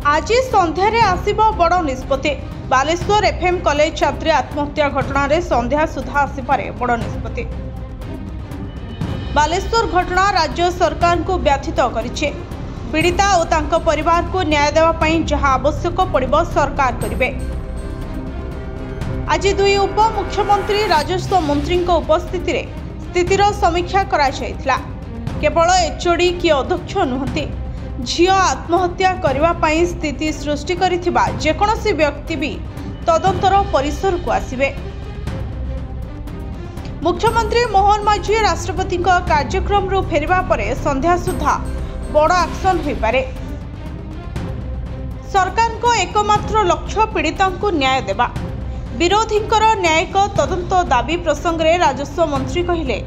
आज संध्यार आसिब बड़ निष्पत्ति। बालेश्वर एफएम कॉलेज छात्री आत्महत्या घटना रे संध्या सुधा आसिपारे बड़ निष्पत्ति। बालेश्वर घटना राज्य सरकार को व्यथित करिछे। पीड़िता और तांको परिवार को न्याय देवा पई जहां आवश्यक पड़िबो सरकार करिवे। आज दुई उप मुख्यमंत्री राजस्व मंत्री उपस्थिति रे स्थितिर समीक्षा करा जायतिला। केवल एचओडी कि अध्यक्ष नुहंती, झियो आत्महत्या करने पाई स्थिति सृष्टि करिथिबा जेकोसी व्यक्ति भी तदंतर परिसर को आसिबे। मुख्यमंत्री मोहन माझी राष्ट्रपति कार्यक्रम रु फेरिबा परे संध्या सुधा बड़ एक्शन होई पारे। सरकार को एकमात्र लक्ष्य पीड़िता को न्याय देवा। विरोधी न्यायिक तदंत दाबी प्रसंग में राजस्व मंत्री कहिले,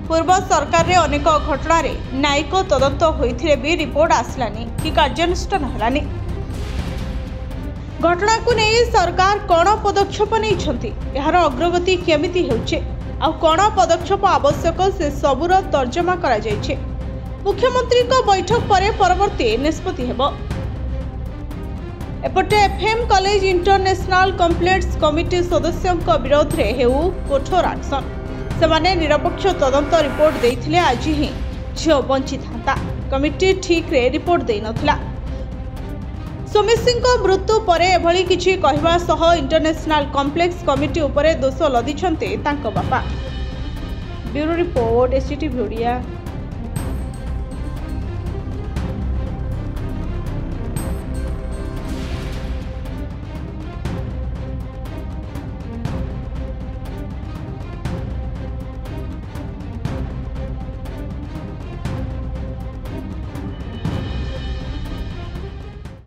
पूर्व सरकार रे अनेक घटना रे न्यायिक तदंत होइथिले भी रिपोर्ट आसलानी कि कार्यानुष्ठान हलानी। घटना को नहीं सरकार कौन पदक्षेप नहीं, यार अग्रगति केमिति हेउचे आ कौन पदक्षेप आवश्यक से सबुर तर्जमा करा जायछे। मुख्यमंत्री को बैठक पर परवर्ती निष्पत्ति हेबो। एपटे FM college international complaints committee सदस्यों विरोध में हेउ कठोर एक्शन। सेमाने निरपेक्ष तदंत रिपोर्ट देइथिले आज ही झियो बंची थांता। कमिटी ठीक रे रिपोर्ट देइ नथिला। सुमित सिंह मृत्यु पर एभली किछि कहवा सह इंटरनेशनल कम्प्लेक्स कमिटी उपरे दोष लदिछन्ते तांको बापा। Bureau report STV Odia.